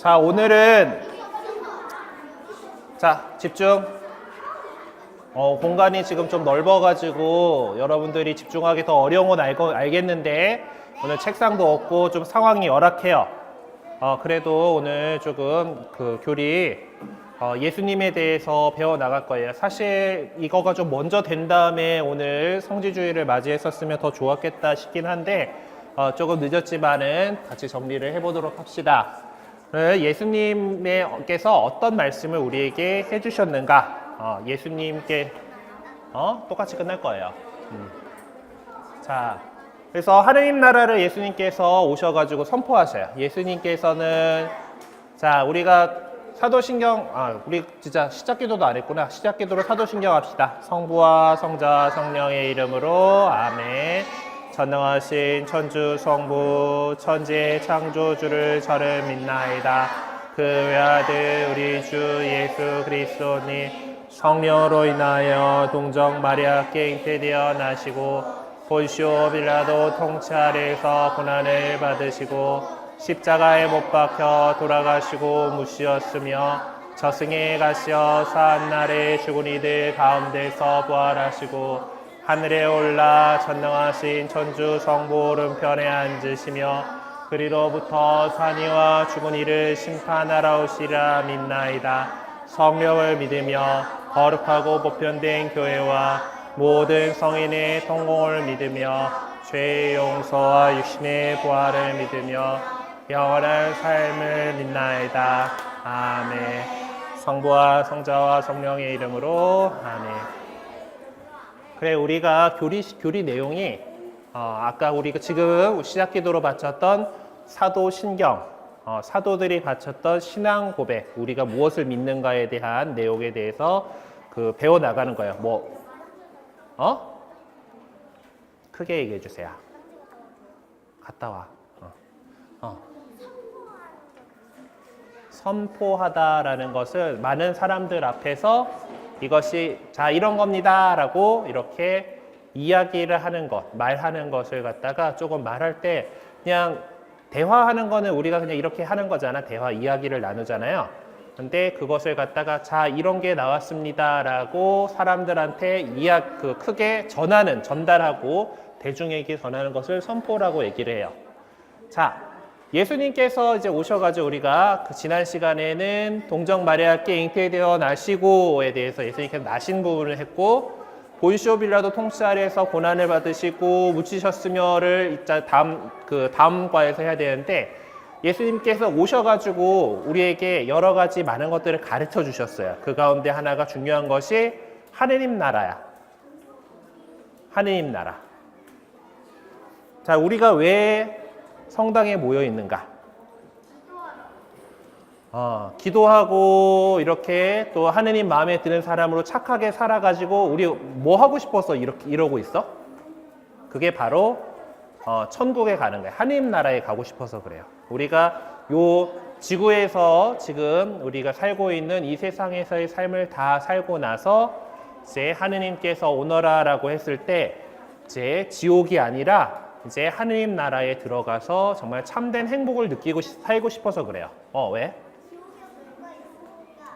자, 오늘은 자, 집중. 공간이 지금 좀 넓어가지고 여러분들이 집중하기 더 어려운 건 알겠는데 오늘 책상도 없고 좀 상황이 열악해요. 그래도 오늘 조금 그 교리 예수님에 대해서 배워 나갈 거예요. 사실 이거가 좀 먼저 된 다음에 오늘 성지주의를 맞이했었으면 더 좋았겠다 싶긴 한데 조금 늦었지만은 같이 정리를 해보도록 합시다. 예수님께서 어떤 말씀을 우리에게 해주셨는가? 예수님께 똑같이 끝날 거예요. 자, 그래서 하느님 나라를 예수님께서 오셔가지고 선포하셔요. 예수님께서는 자, 우리가 사도신경 우리 진짜 시작기도도 안 했구나. 시작기도로 사도신경 합시다. 성부와 성자와 성령의 이름으로 아멘. 전능하신 천주 성부 천지의 창조주를 저를 믿나이다. 그 외아들 우리 주 예수 그리스도님 성령으로 인하여 동정 마리아께 잉태되어 나시고 본시오 빌라도 통치 아래에서 고난을 받으시고 십자가에 못 박혀 돌아가시고 묻히셨으며 저승에 가시어 사한날에 죽은 이들 가운데서 부활하시고 하늘에 올라 전능하신 천주 성부 오른편에 앉으시며 그리로부터 산이와 죽은 이를 심판하러 오시리라 믿나이다. 성령을 믿으며 거룩하고 보편된 교회와 모든 성인의 통공을 믿으며 죄의 용서와 육신의 부활을 믿으며 영원한 삶을 믿나이다. 아멘. 성부와 성자와 성령의 이름으로 아멘. 그래, 우리가 교리 내용이 아까 우리가 지금 시작기도로 바쳤던 사도신경, 사도들이 바쳤던 신앙 고백, 우리가 무엇을 믿는가에 대한 내용에 대해서 배워 나가는 거예요. 크게 얘기해 주세요. 갔다 와. 선포하다라는 것은 많은 사람들 앞에서 이것이 자 이런 겁니다 라고 이렇게 이야기를 하는 것, 말하는 것을 갖다가 조금 말할 때 그냥 대화하는 거는 우리가 그냥 이렇게 하는 거잖아. 대화 이야기를 나누잖아요. 근데 그것을 갖다가 자 이런 게 나왔습니다 라고 사람들한테 크게 전달하고 대중에게 전하는 것을 선포라고 얘기를 해요. 자, 예수님께서 이제 오셔가지고 우리가 지난 시간에는 동정 마리아께 잉태되어 나시고에 대해서 예수님께서 나신 부분을 했고 본시오 빌라도 통치 아래에서 고난을 받으시고 묻히셨으며를 다음 과에서 해야 되는데 예수님께서 오셔가지고 우리에게 여러 가지 많은 것들을 가르쳐 주셨어요. 그 가운데 하나가 중요한 것이 하느님 나라야. 하느님 나라. 자, 우리가 왜 성당에 모여 있는가? 기도하고 이렇게 또 하느님 마음에 드는 사람으로 착하게 살아가지고 우리 뭐 하고 싶어서 이러고 있어? 그게 바로 천국에 가는 거예요. 하느님 나라에 가고 싶어서 그래요. 우리가 요 지구에서 지금 우리가 살고 있는 이 세상에서의 삶을 다 살고 나서 이제 하느님께서 오너라라고 했을 때 이제 지옥이 아니라 이제 하느님 나라에 들어가서 정말 참된 행복을 느끼고 살고 싶어서 그래요. 왜?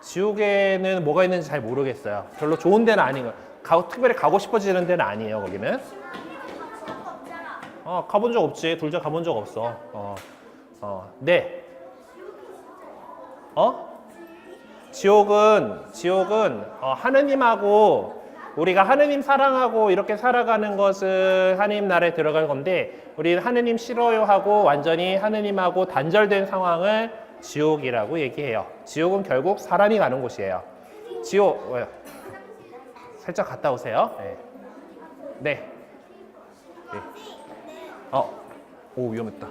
지옥에는 뭐가 있는지 잘 모르겠어요. 별로 좋은 데는 아닌 거예요. 특별히 가고 싶어지는 데는 아니에요. 거기는. 가본 적 없지. 둘 다 가본 적 없어. 네. 지옥은 하느님하고 우리가 하느님 사랑하고 이렇게 살아가는 것은 하느님 나라에 들어갈 건데 우리는 하느님 싫어요 하고 완전히 하느님하고 단절된 상황을 지옥이라고 얘기해요. 지옥은 결국 사람이 가는 곳이에요. 지옥 살짝 갔다 오세요. 네. 오 위험했다.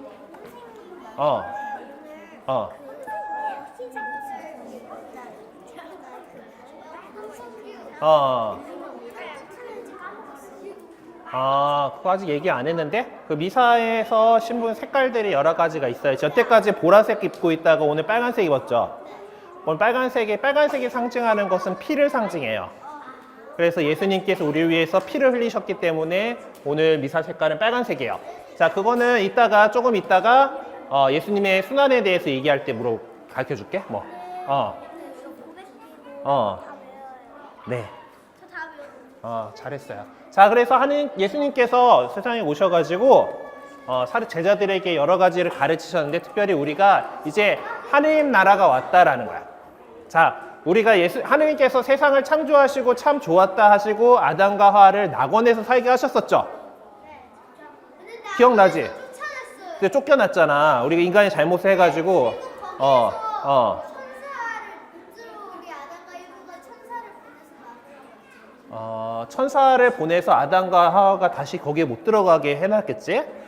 그거 아직 얘기 안 했는데 그 미사에서 신분 색깔들이 여러 가지가 있어요. 여태까지 보라색 입고 있다가 오늘 빨간색 입었죠. 오늘 빨간색이 상징하는 것은 피를 상징해요. 그래서 예수님께서 우리를 위해서 피를 흘리셨기 때문에 오늘 미사 색깔은 빨간색이에요. 자, 그거는 조금 이따가 예수님의 순환에 대해서 얘기할 때 가르쳐 줄게. 뭐. 이거 고백기고 어. 다 외워요. 네. 저 다 외워요. 잘했어요. 자, 그래서 예수님께서 세상에 오셔가지고 제자들에게 여러 가지를 가르치셨는데 특별히 우리가 이제 하느님 나라가 왔다라는 거야. 자, 우리가 하느님께서 세상을 창조하시고 참 좋았다 하시고 아담과 하와를 낙원에서 살게 하셨었죠. 근데 기억나지? 쫓아냈어요. 근데 쫓겨났잖아. 우리가 인간이 잘못을 해가지고 천사를 못 들어오게 아담과 이브가 천사를 보내서 막으라고 천사를 보내서 아담과 하와가 다시 거기에 못 들어가게 해놨겠지?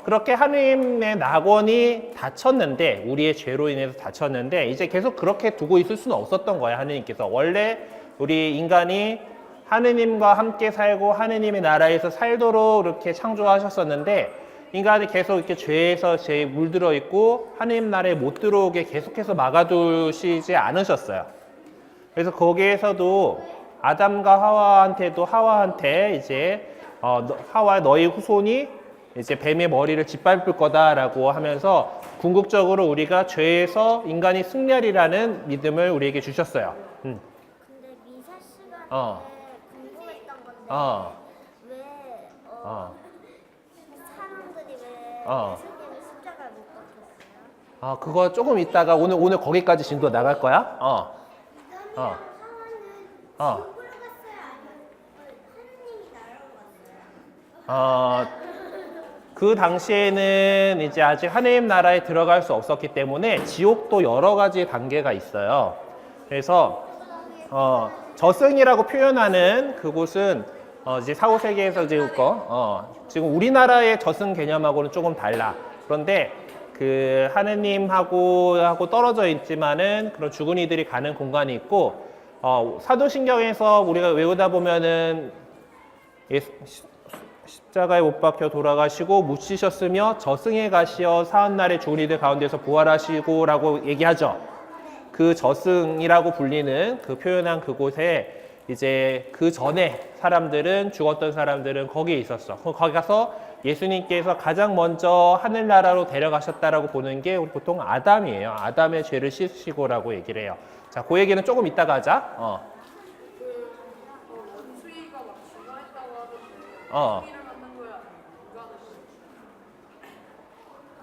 그렇게 하느님의 낙원이 닫혔는데, 우리의 죄로 인해서 닫혔는데, 이제 계속 그렇게 두고 있을 수는 없었던 거야, 하느님께서. 원래 우리 인간이 하느님과 함께 살고 하느님의 나라에서 살도록 이렇게 창조하셨었는데, 인간이 계속 이렇게 죄에서 물들어 있고, 하느님 나라에 못 들어오게 계속해서 막아두시지 않으셨어요. 그래서 거기에서도 아담과 하와한테 이제 하와 너희 후손이 이제 뱀의 머리를 짓밟을 거다라고 하면서 궁극적으로 우리가 죄에서 인간이 승리하리라는 믿음을 우리에게 주셨어요. 근데 미사 시간에 궁금했던 건데 왜 사람들이 왜 예수님의 십자가를 못 박혔어요? 그거 조금 이따가 오늘 거기까지 진도 나갈 거야. 하와는 어. 지옥으로 갔어요? 아니면 하느님이 나라로 갔어요? 그 당시에는 이제 아직 하느님 나라에 들어갈 수 없었기 때문에 지옥도 여러 가지 단계가 있어요. 그래서 저승이라고 표현하는 그곳은 이제 사후세계에서 지금 우리나라의 저승 개념하고는 조금 달라. 그런데 그 하느님하고 떨어져 있지만은 그런 죽은 이들이 가는 공간이 있고 사도신경에서 우리가 외우다 보면은 십자가에 못 박혀 돌아가시고 묻히셨으며 저승에 가시어 사흔날에 죽은 이들 가운데서 부활하시고 라고 얘기하죠. 그 저승이라고 불리는 그 표현한 그곳에 이제 그 전에 죽었던 사람들은 거기에 있었어. 거기 가서 예수님께서 가장 먼저 하늘나라로 데려가셨다라고 보는 게 우리 보통 아담이에요. 아담의 죄를 씻으시고라고 얘기를 해요. 자, 그 얘기는 조금 이따가 하자. 수위가 막 중요했다고 하던데 어. 수위를 만든 거야? 인간을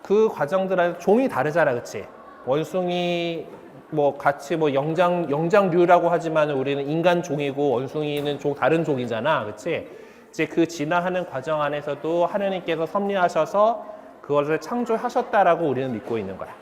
그 과정들은 종이 다르잖아, 그치? 원숭이 같이 영장류라고 하지만 우리는 인간 종이고 원숭이는 다른 종이잖아, 그치? 이제 그 진화하는 과정 안에서도 하느님께서 섭리하셔서 그것을 창조하셨다라고 우리는 믿고 있는 거야.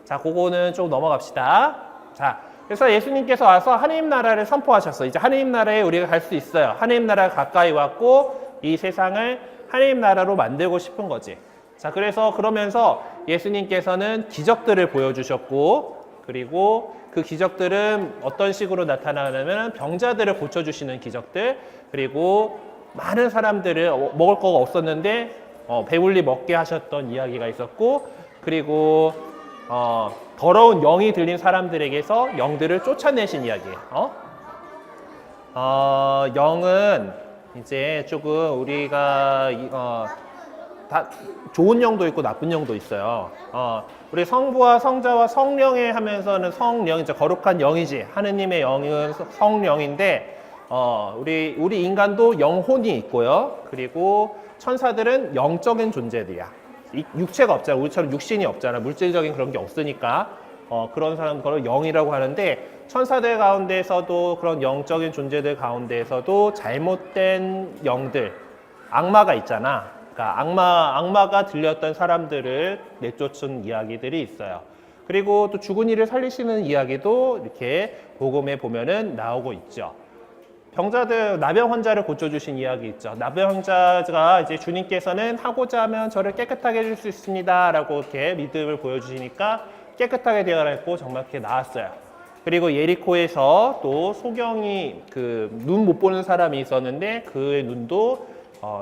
자, 그거는 좀 넘어갑시다. 자, 그래서 예수님께서 와서 하느님 나라를 선포하셨어. 이제 하느님 나라에 우리가 갈 수 있어요. 하느님 나라가 가까이 왔고 이 세상을 하느님 나라로 만들고 싶은 거지. 자, 그러면서 예수님께서는 기적들을 보여주셨고, 그리고 그 기적들은 어떤 식으로 나타나냐면 병자들을 고쳐주시는 기적들, 그리고 많은 사람들을 먹을 거가 없었는데 배불리 먹게 하셨던 이야기가 있었고, 그리고 더러운 영이 들린 사람들에게서 영들을 쫓아내신 이야기예요. 영은 이제 조금 우리가 다 좋은 영도 있고 나쁜 영도 있어요. 우리 성부와 성자와 성령에 하면서는 성령, 이제 거룩한 영이지. 하느님의 영은 성령인데, 우리 인간도 영혼이 있고요. 그리고 천사들은 영적인 존재들이야. 육체가 없잖아. 우리처럼 육신이 없잖아. 물질적인 그런 게 없으니까. 그런 사람들을 영이라고 하는데, 천사들 가운데서도 그런 영적인 존재들 가운데에서도 잘못된 영들, 악마가 있잖아. 그러니까 악마가 들렸던 사람들을 내쫓은 이야기들이 있어요. 그리고 또 죽은 이를 살리시는 이야기도 이렇게 복음에 보면은 나오고 있죠. 나병 환자를 고쳐주신 이야기 있죠. 나병 환자가 이제 주님께서는 하고자 하면 저를 깨끗하게 해줄 수 있습니다 라고 이렇게 믿음을 보여주시니까 깨끗하게 되어라고 정말 이렇게 나왔어요. 그리고 예리코에서 또 소경이 눈 못 보는 사람이 있었는데 그의 눈도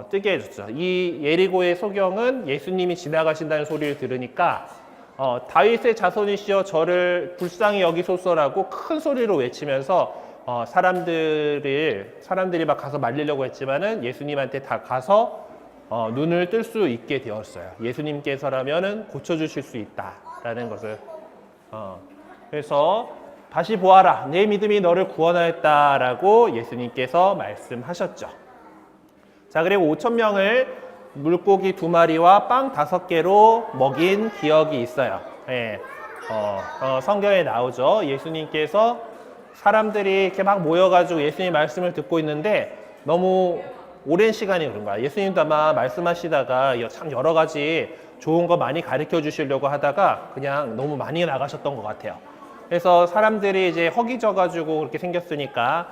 뜨게 해줬죠. 이 예리고의 소경은 예수님이 지나가신다는 소리를 들으니까 다윗의 자손이시여 저를 불쌍히 여기소서라고 큰 소리로 외치면서 사람들이 막 가서 말리려고 했지만은 예수님한테 다 가서 눈을 뜰 수 있게 되었어요. 예수님께서라면은 고쳐주실 수 있다라는 것을. 그래서 다시 보아라. 내 믿음이 너를 구원하였다라고 예수님께서 말씀하셨죠. 자, 그리고 5,000명을 물고기 2마리와 빵 5개로 먹인 기억이 있어요. 예. 성경에 나오죠. 예수님께서 사람들이 이렇게 막 모여가지고 예수님 말씀을 듣고 있는데 너무 오랜 시간이 그런 거야. 예수님도 아마 말씀하시다가 참 여러 가지 좋은 거 많이 가르쳐 주시려고 하다가 그냥 너무 많이 나가셨던 것 같아요. 그래서 사람들이 이제 허기져가지고 그렇게 생겼으니까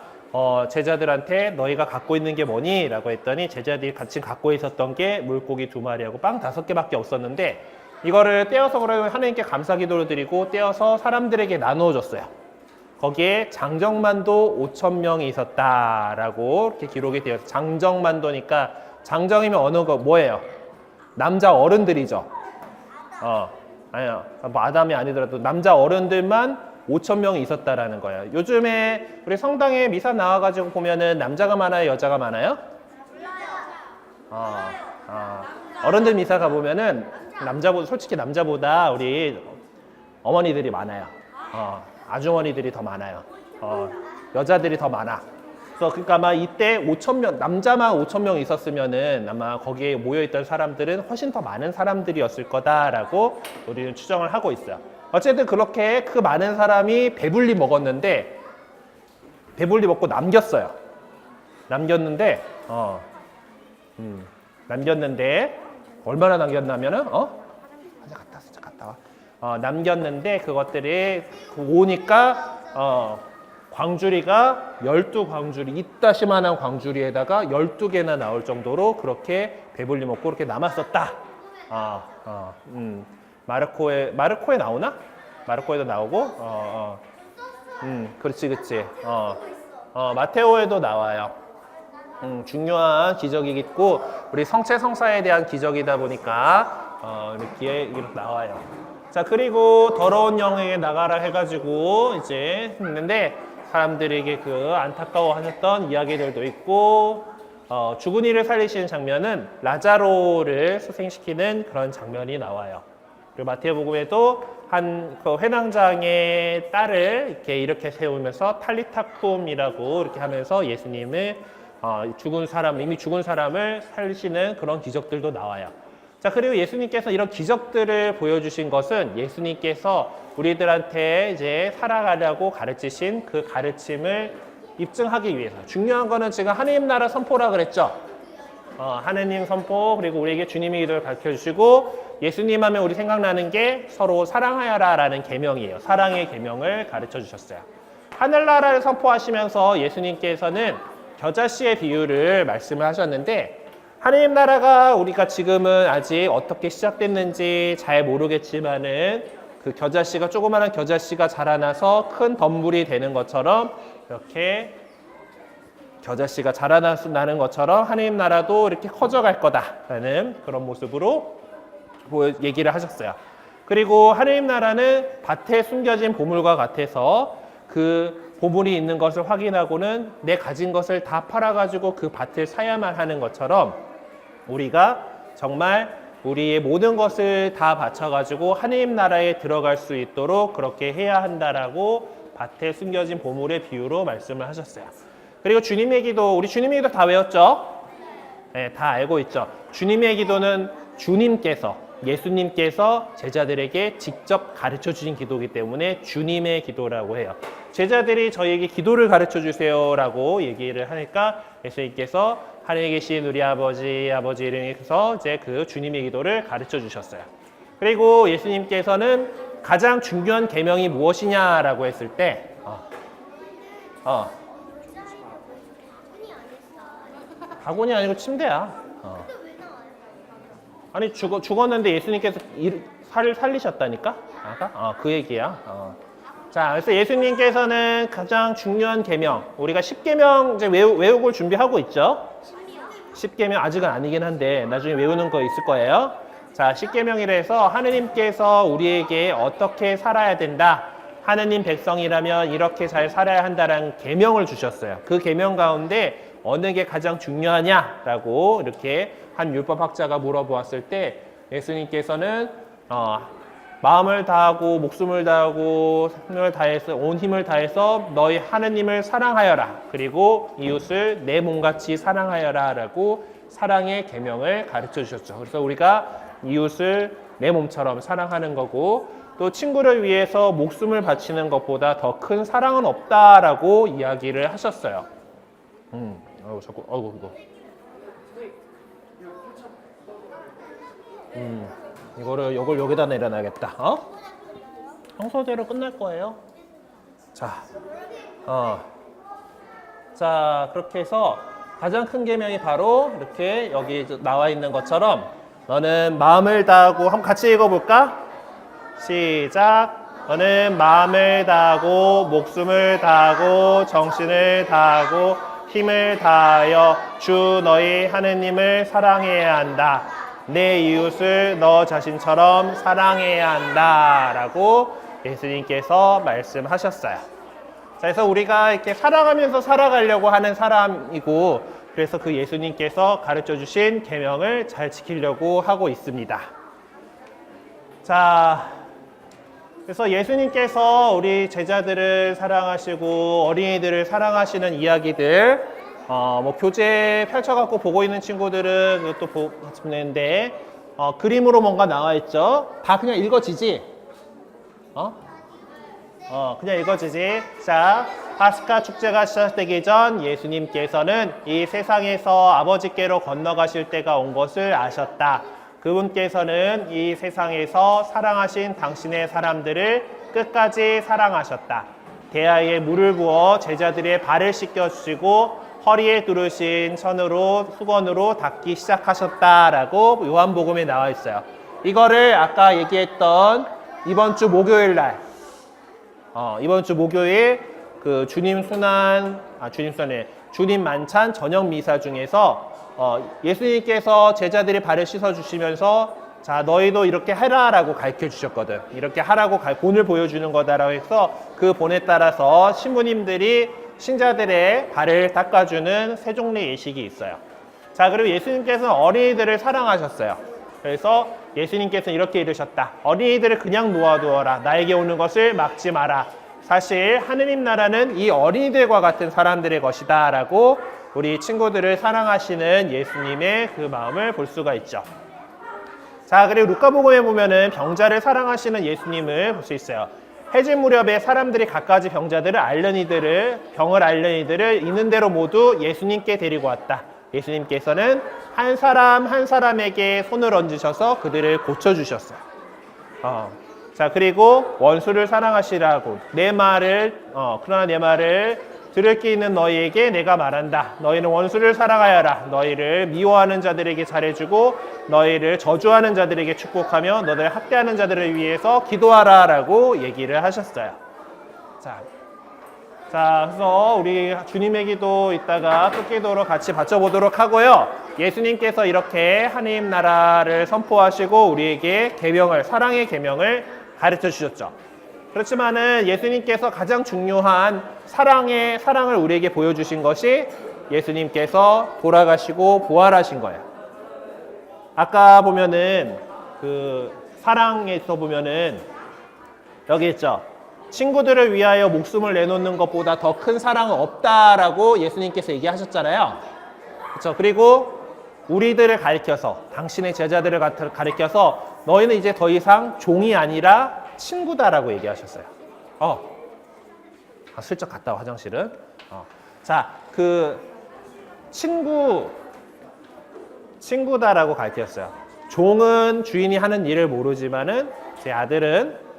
제자들한테 너희가 갖고 있는 게 뭐니? 라고 했더니 제자들이 같이 갖고 있었던 게 물고기 2마리하고 빵 5개밖에 없었는데 이거를 떼어서 그러면 하나님께 감사 기도를 드리고 떼어서 사람들에게 나누어 줬어요. 거기에 장정만도 5,000명이 있었다라고 이렇게 기록이 되어 있어요. 장정만도니까 장정이면 어느 거 뭐예요? 남자 어른들이죠. 아니요. 뭐 아담이 아니더라도 남자 어른들만 5,000명이 있었다라는 거예요. 요즘에 우리 성당에 미사 나와가지고 보면은 남자가 많아요, 여자가 많아요? 어른들 미사 가 보면은 솔직히 남자보다 우리 어머니들이 많아요. 아주머니들이 더 많아요. 여자들이 더 많아. 그래서 그러니까 아마 이때 5,000명, 남자만 5,000명 있었으면은 아마 거기에 모여있던 사람들은 훨씬 더 많은 사람들이었을 거다라고 우리는 추정을 하고 있어요. 어쨌든 그렇게 그 많은 사람이 배불리 먹었는데, 배불리 먹고 남겼어요. 남겼는데, 얼마나 남겼냐면은, 갔다 와. 남겼는데 그것들이 오니까, 광주리가 12광주리, 이따시만한 광주리에다가 12개나 나올 정도로 그렇게 배불리 먹고 그렇게 남았었다. 마르코에 나오나? 마르코에도 나오고, 그렇지. 마테오에도 나와요. 중요한 기적이 있고, 우리 성체성사에 대한 기적이다 보니까, 이렇게 나와요. 자, 그리고 더러운 영에게 나가라 해가지고, 이제 했는데, 사람들에게 그 안타까워하셨던 이야기들도 있고, 죽은 이를 살리시는 장면은 라자로를 수생시키는 그런 장면이 나와요. 그리고 마태복음에도 그 회당장의 딸을 이렇게 세우면서 탈리타쿰이라고 이렇게 하면서 예수님을 이미 죽은 사람을 살리시는 그런 기적들도 나와요. 자, 그리고 예수님께서 이런 기적들을 보여주신 것은 예수님께서 우리들한테 이제 살아가려고 가르치신 그 가르침을 입증하기 위해서. 중요한 거는 지금 하느님 나라 선포라 그랬죠. 하느님 선포, 그리고 우리에게 주님의 기도를 가르쳐 주시고, 예수님 하면 우리 생각나는 게 서로 사랑하여라 라는 계명이에요. 사랑의 계명을 가르쳐 주셨어요. 하늘나라를 선포하시면서 예수님께서는 겨자씨의 비유를 말씀을 하셨는데, 하느님 나라가 우리가 지금은 아직 어떻게 시작됐는지 잘 모르겠지만은 그 겨자씨가, 조그마한 겨자씨가 자라나서 큰 덤불이 되는 것처럼, 이렇게 겨자씨가 자라나는 것처럼 하느님 나라도 이렇게 커져갈 거다라는 그런 모습으로 얘기를 하셨어요. 그리고 하느님 나라는 밭에 숨겨진 보물과 같아서 그 보물이 있는 것을 확인하고는 내 가진 것을 다 팔아가지고 그 밭을 사야만 하는 것처럼, 우리가 정말 우리의 모든 것을 다 바쳐가지고 하느님 나라에 들어갈 수 있도록 그렇게 해야 한다라고 밭에 숨겨진 보물의 비유로 말씀을 하셨어요. 그리고 주님의 기도, 우리 주님의 기도 다 외웠죠? 네, 다 알고 있죠. 주님의 기도는 예수님께서 제자들에게 직접 가르쳐 주신 기도이기 때문에 주님의 기도라고 해요. 제자들이 저희에게 기도를 가르쳐 주세요라고 얘기를 하니까 예수님께서 하늘에 계신 우리 아버지 이름에서 이제 그 주님의 기도를 가르쳐 주셨어요. 그리고 예수님께서는 가장 중요한 계명이 무엇이냐라고 했을 때, 바구니 아니고 침대야. 아니 죽었는데 예수님께서 살리셨다니까? 그 얘기야. 자, 그래서 예수님께서는 가장 중요한 계명, 우리가 10계명 이제 외우고 준비하고 있죠. 10계명 아직은 아니긴 한데 나중에 외우는 거 있을 거예요. 자, 10계명이라 해서 하느님께서 우리에게 어떻게 살아야 된다, 하느님 백성이라면 이렇게 잘 살아야 한다라는 계명을 주셨어요. 그 계명 가운데 어느 게 가장 중요하냐라고 이렇게 한 율법학자가 물어보았을 때 예수님께서는 마음을 다하고 목숨을 다하고 힘을 다해서 온 힘을 다해서 너희 하느님을 사랑하여라. 그리고 이웃을 내 몸같이 사랑하여라라고 사랑의 계명을 가르쳐 주셨죠. 그래서 우리가 이웃을 내 몸처럼 사랑하는 거고 또 친구를 위해서 목숨을 바치는 것보다 더 큰 사랑은 없다라고 이야기를 하셨어요. 자꾸 이거. 이걸 여기다 내려놔야겠다. 평소대로 끝날 거예요. 자, 그렇게 해서 가장 큰 계명이 바로 이렇게 여기 나와 있는 것처럼 너는 마음을 다하고 한번 같이 읽어볼까? 시작. 너는 마음을 다하고 목숨을 다하고 정신을 다하고 힘을 다하여 주 너희 하느님을 사랑해야 한다. 내 이웃을 너 자신처럼 사랑해야 한다라고 예수님께서 말씀하셨어요. 자, 그래서 우리가 이렇게 살아가면서 살아가려고 하는 사람이고 그래서 그 예수님께서 가르쳐 주신 계명을 잘 지키려고 하고 있습니다. 자, 그래서 예수님께서 우리 제자들을 사랑하시고 어린이들을 사랑하시는 이야기들 교재 펼쳐갖고 보고 있는 친구들은 또 보는데 그림으로 뭔가 나와 있죠. 다 그냥 읽어지지? 그냥 읽어지지. 자, 파스카 축제가 시작되기 전 예수님께서는 이 세상에서 아버지께로 건너가실 때가 온 것을 아셨다. 그분께서는 이 세상에서 사랑하신 당신의 사람들을 끝까지 사랑하셨다. 대야에 물을 부어 제자들의 발을 씻겨주시고 허리에 두르신 천으로 수건으로 닦기 시작하셨다라고 요한복음에 나와 있어요. 이거를 아까 얘기했던 이번 주 목요일 날 이번 주 목요일 그 주님 만찬 저녁 미사 중에서 예수님께서 제자들의 발을 씻어 주시면서 자, 너희도 이렇게 해라라고 가르쳐 주셨거든. 이렇게 하라고 본을 보여주는 거다라고 해서 그 본에 따라서 신부님들이 신자들의 발을 닦아주는 세종례 예식이 있어요. 자, 그리고 예수님께서는 어린이들을 사랑하셨어요. 그래서 예수님께서는 이렇게 이르셨다. 어린이들을 그냥 놓아두어라. 나에게 오는 것을 막지 마라. 사실 하느님 나라는 이 어린이들과 같은 사람들의 것이다 라고 우리 친구들을 사랑하시는 예수님의 그 마음을 볼 수가 있죠. 자, 그리고 루카복음에 보면은 병자를 사랑하시는 예수님을 볼 수 있어요. 해질 무렵에 사람들이 갖가지 병을 앓는 이들을 있는 대로 모두 예수님께 데리고 왔다. 예수님께서는 한 사람 한 사람에게 손을 얹으셔서 그들을 고쳐주셨어요. 자, 그리고 원수를 사랑하시라고 그러나 내 말을 들을 게 있는 너희에게 내가 말한다. 너희는 원수를 사랑하여라. 너희를 미워하는 자들에게 잘해주고 너희를 저주하는 자들에게 축복하며 너희를 학대하는 자들을 위해서 기도하라 라고 얘기를 하셨어요. 자, 그래서 우리 주님의 기도 이따가 끝기도로 같이 바쳐보도록 하고요. 예수님께서 이렇게 하나님 나라를 선포하시고 우리에게 사랑의 계명을 가르쳐 주셨죠. 그렇지만은 예수님께서 가장 중요한 사랑을 우리에게 보여주신 것이 예수님께서 돌아가시고 부활하신 거예요. 아까 보면은 그 사랑에서 보면은 여기 있죠. 친구들을 위하여 목숨을 내놓는 것보다 더 큰 사랑은 없다라고 예수님께서 얘기하셨잖아요. 그렇죠. 그리고 우리들을 가리켜서 당신의 제자들을 가리켜서 너희는 이제 더 이상 종이 아니라 친구다라고 얘기하셨어요. 슬쩍 갔다 와 화장실은. 자, 그 친구다라고 가르쳤어요. 종은 주인이 하는 일을 모르지만은 제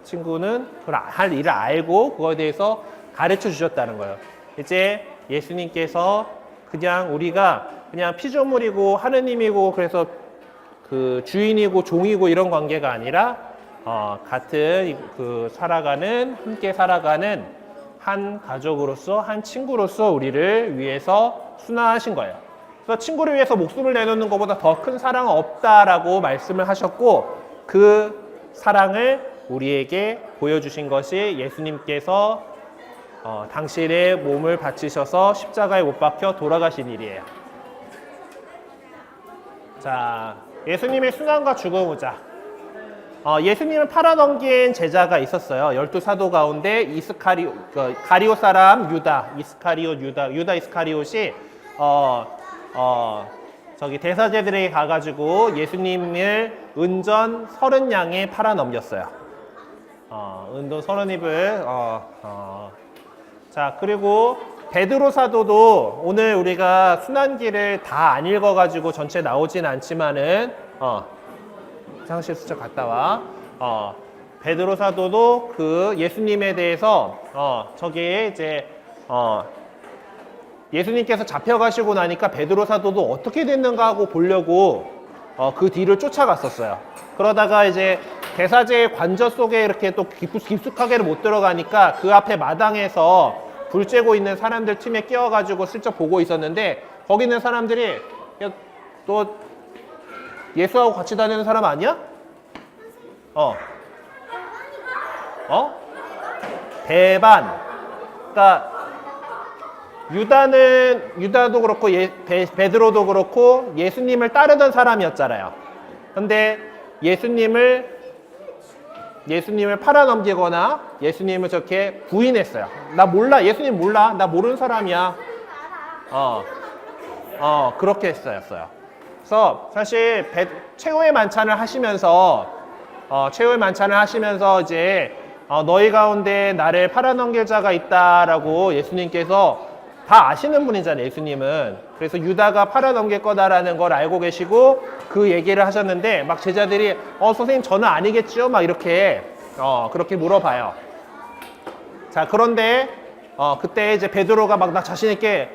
친구는 할 일을 알고 그거에 대해서 가르쳐 주셨다는 거예요. 이제 예수님께서 우리가 그냥 피조물이고 하느님이고 그래서 그 주인이고 종이고 이런 관계가 아니라 같은 함께 살아가는 한 가족으로서 한 친구로서 우리를 위해서 순화하신 거예요. 그래서 친구를 위해서 목숨을 내놓는 것보다 더 큰 사랑은 없다라고 말씀을 하셨고 그 사랑을 우리에게 보여주신 것이 예수님께서 당신의 몸을 바치셔서 십자가에 못 박혀 돌아가신 일이에요. 자, 예수님의 순환과 죽음을 보자. 예수님을 팔아넘긴 제자가 있었어요. 12사도 가운데 가리오 사람 유다 이스카리옷이 저기 대사제들에게 가가지고 예수님을 은전 30양에 팔아넘겼어요. 은돈 30입을 자, 그리고 베드로 사도도 오늘 우리가 순환기를 다 안 읽어가지고 전체 나오진 않지만은 상실 수첩 갔다 와. 베드로 사도도 그 예수님에 대해서 저기에 이제 예수님께서 잡혀가시고 나니까 베드로 사도도 어떻게 됐는가 하고 보려고 그 뒤를 쫓아갔었어요. 그러다가 이제 대사제의 관저 속에 이렇게 또 깊숙하게는 못 들어가니까 그 앞에 마당에서 불 쬐고 있는 사람들 틈에 끼어가지고 슬쩍 보고 있었는데 거기 있는 사람들이 야, 너 예수하고 같이 다니는 사람 아니야? 대반. 그러니까 유다도 그렇고 베드로도 그렇고 예수님을 따르던 사람이었잖아요. 근데 예수님을 팔아넘기거나 예수님을 저렇게 부인했어요. 나 몰라. 예수님 몰라. 나 모르는 사람이야. 그렇게 했어요. 그래서 사실 최후의 만찬을 하시면서 이제 너희 가운데 나를 팔아넘길 자가 있다라고 예수님께서 다 아시는 분이잖아요. 예수님은. 그래서 유다가 팔아넘길 거다라는 걸 알고 계시고 그 얘기를 하셨는데 막 제자들이 선생님 저는 아니겠죠? 막 이렇게 그렇게 물어봐요. 자, 그런데 그때 이제 베드로가 막 나 자신 있게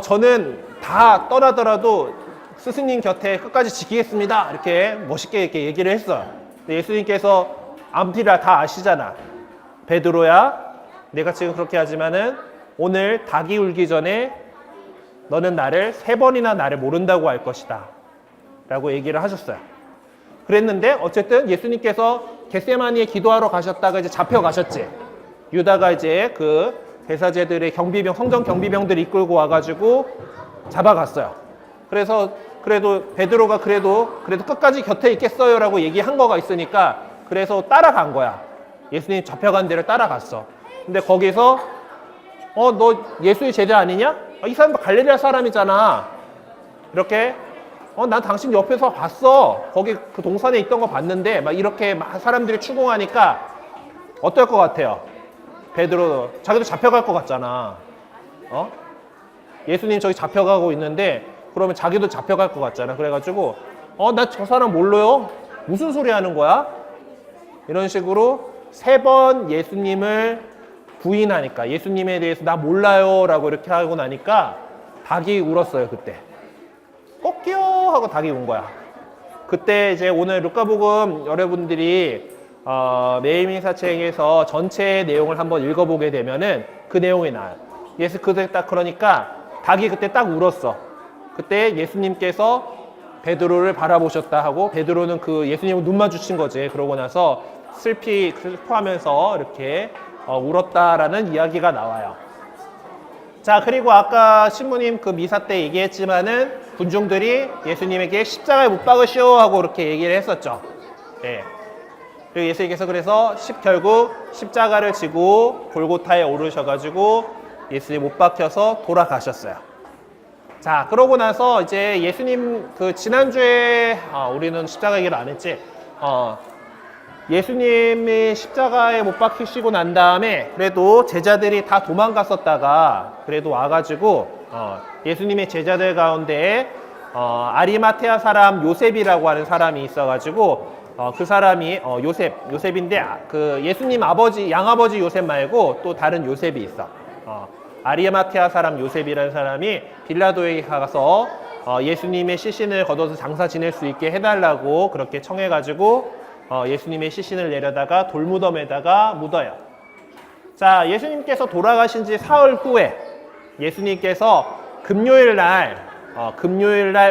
저는 다 떠나더라도 스승님 곁에 끝까지 지키겠습니다. 이렇게 멋있게 이렇게 얘기를 했어요. 근데 예수님께서 암티라 다 아시잖아. 베드로야, 내가 지금 그렇게 하지만은 오늘 닭이 울기 전에 너는 나를 3번이나 나를 모른다고 할 것이다. 라고 얘기를 하셨어요. 그랬는데 어쨌든 예수님께서 겟세마니에 기도하러 가셨다가 이제 잡혀가셨지. 유다가 이제 그 대사제들의 성전 경비병들 이끌고 와가지고 잡아갔어요. 그래서 그래도 베드로가 그래도 끝까지 곁에 있겠어요 라고 얘기한 거가 있으니까 그래서 따라간 거야. 예수님 잡혀간 데를 따라갔어. 근데 거기서 너 예수의 제자 아니냐? 이 사람 갈릴리아 사람이잖아. 이렇게 난 당신 옆에서 봤어. 거기 그 동산에 있던 거 봤는데 막 이렇게 막 사람들이 추궁하니까 어떨 것 같아요? 베드로 자기도 잡혀갈 것 같잖아. 예수님 저기 잡혀가고 있는데 그러면 자기도 잡혀갈 것 같잖아. 그래가지고 나 저 사람 몰라요? 무슨 소리 하는 거야? 이런 식으로 3번 예수님을 부인하니까 예수님에 대해서 나 몰라요 라고 이렇게 하고 나니까 닭이 울었어요. 그때 꺾여 하고 닭이 운 거야. 그때 이제 오늘 루카복음 여러분들이 매일민사책에서 전체 내용을 한번 읽어보게 되면은 그 내용이 나와요. 예수 그때 딱 그러니까 닭이 그때 딱 울었어. 그때 예수님께서 베드로를 바라보셨다 하고 베드로는 그 예수님을 눈 마주친 거지. 그러고 나서 슬퍼하면서 이렇게 울었다라는 이야기가 나와요. 자, 그리고 아까 신부님 그 미사 때 얘기했지만은 군중들이 예수님에게 십자가에 못 박으시오 하고 이렇게 얘기를 했었죠. 네. 그리고 예수님께서 그래서 결국 십자가를 지고 골고타에 오르셔가지고 예수님 못 박혀서 돌아가셨어요. 자, 그러고 나서 이제 예수님 그 지난주에 우리는 십자가 얘기를 안 했지. 예수님이 십자가에 못 박히시고 난 다음에 그래도 제자들이 다 도망갔었다가 그래도 와가지고 예수님의 제자들 가운데 아리마테아 사람 요셉이라고 하는 사람이 있어가지고 그 사람이 요셉인데 그 예수님 아버지 양아버지 요셉 말고 또 다른 요셉이 있어. 아리마테아 사람 요셉이라는 사람이 빌라도에게 가서 예수님의 시신을 걷어서 장사 지낼 수 있게 해달라고 그렇게 청해가지고 예수님의 시신을 내려다가 돌무덤에다가 묻어요. 자, 예수님께서 돌아가신 지 사흘 후에 예수님께서 금요일 날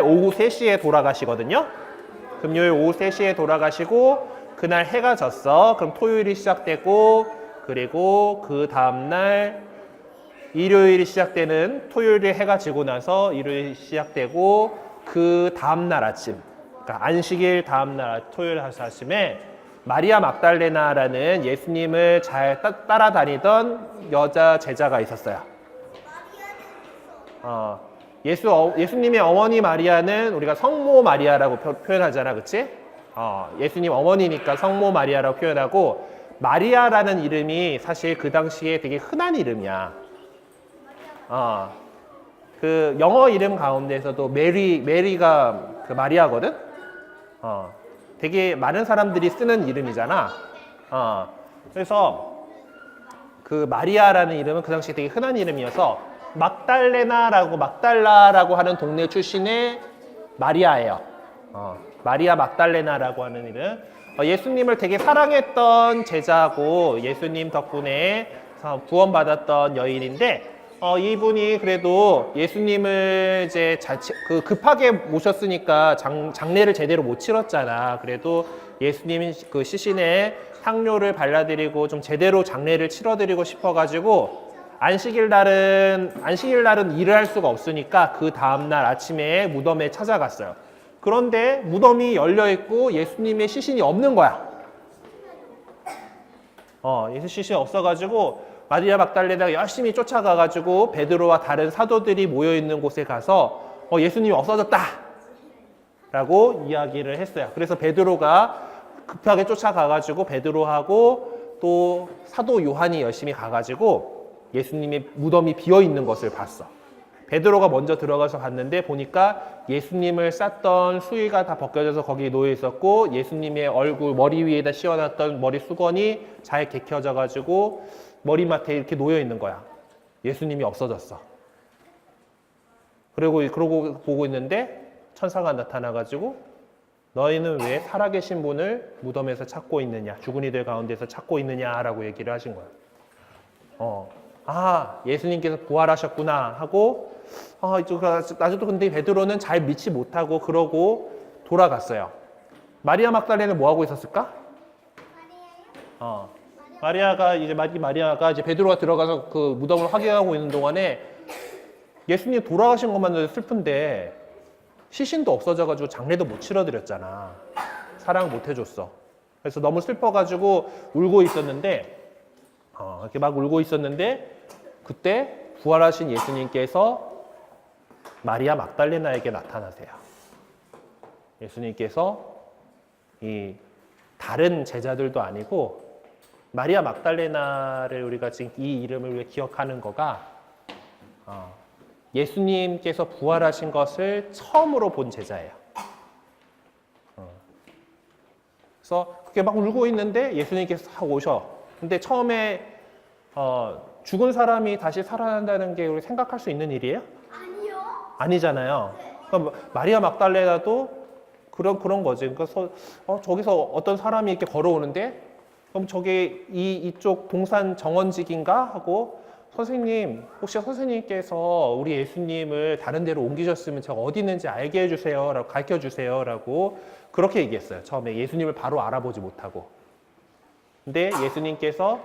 오후 3시에 돌아가시거든요. 금요일 오후 3시에 돌아가시고 그날 해가 졌어. 그럼 토요일이 시작되고 그리고 그 다음날 일요일이 시작되는 토요일에 해가 지고 나서 일요일이 시작되고 그 다음날 아침 그러니까 안식일 다음날 토요일 아침에 마리아 막달레나라는 예수님을 잘 따라다니던 여자 제자가 있었어요. 예수님의 어머니 마리아는 우리가 성모 마리아라고 표현하잖아, 그치? 예수님 어머니니까 성모 마리아라고 표현하고, 마리아라는 이름이 사실 그 당시에 되게 흔한 이름이야. 그 영어 이름 가운데서도 메리가 그 마리아거든? 되게 많은 사람들이 쓰는 이름이잖아. 그래서 그 마리아라는 이름은 그 당시에 되게 흔한 이름이어서 막달라라고 하는 동네 출신의 마리아예요. 마리아 막달레나라고 하는 이름. 예수님을 되게 사랑했던 제자고 예수님 덕분에 구원받았던 여인인데, 이분이 그래도 예수님을 이제 급하게 모셨으니까 장례를 제대로 못 치렀잖아. 그래도 예수님 그 시신에 향료를 발라드리고 좀 제대로 장례를 치러드리고 싶어가지고 안식일 날은 일을 할 수가 없으니까 그 다음날 아침에 무덤에 찾아갔어요. 그런데 무덤이 열려 있고 예수님의 시신이 없는 거야. 예수 시신이 없어가지고 마리아 막달레나가 열심히 쫓아가가지고 베드로와 다른 사도들이 모여 있는 곳에 가서 예수님이 없어졌다 라고 이야기를 했어요. 그래서 베드로가 급하게 쫓아가가지고 베드로하고 또 사도 요한이 열심히 가가지고 예수님의 무덤이 비어 있는 것을 봤어. 베드로가 먼저 들어가서 봤는데 보니까 예수님을 쌌던 수의가 다 벗겨져서 거기에 놓여 있었고, 예수님의 머리 위에다 씌워놨던 머리 수건이 잘 개켜져 가지고 머리맡에 이렇게 놓여 있는 거야. 예수님이 없어졌어. 그러고 보고 있는데 천사가 나타나 가지고 너희는 왜 살아계신 분을 무덤에서 찾고 있느냐, 죽은 이들 가운데서 찾고 있느냐라고 얘기를 하신 거야. 예수님께서 부활하셨구나 하고, 나중에 근데 베드로는 잘 믿지 못하고 그러고 돌아갔어요. 마리아 막달레는 뭐 하고 있었을까? 마리아가 이제 베드로가 들어가서 그 무덤을 확인하고 있는 동안에 예수님 돌아가신 것만으로도 슬픈데 시신도 없어져가지고 장례도 못 치러드렸잖아. 사랑 못 해줬어. 그래서 너무 슬퍼가지고 울고 있었는데, 이렇게 막 울고 있었는데 그때 부활하신 예수님께서 마리아 막달레나에게 나타나세요. 예수님께서 이 다른 제자들도 아니고 마리아 막달레나를 우리가 지금 이 이름을 왜 기억하는 거가, 예수님께서 부활하신 것을 처음으로 본 제자예요. 그래서 그게 막 울고 있는데 예수님께서 딱 오셔. 근데 처음에 죽은 사람이 다시 살아난다는 게 우리 생각할 수 있는 일이에요? 아니요. 아니잖아요. 그러니까 마리아 막달레나도 그런 거지. 그러니까 저기서 어떤 사람이 이렇게 걸어오는데, 그럼 저게 이쪽 동산 정원직인가 하고, 선생님, 혹시 선생님께서 우리 예수님을 다른 데로 옮기셨으면 제가 어디 있는지 알게 해주세요 라고, 가르쳐 주세요 라고 그렇게 얘기했어요. 처음에 예수님을 바로 알아보지 못하고. 근데 예수님께서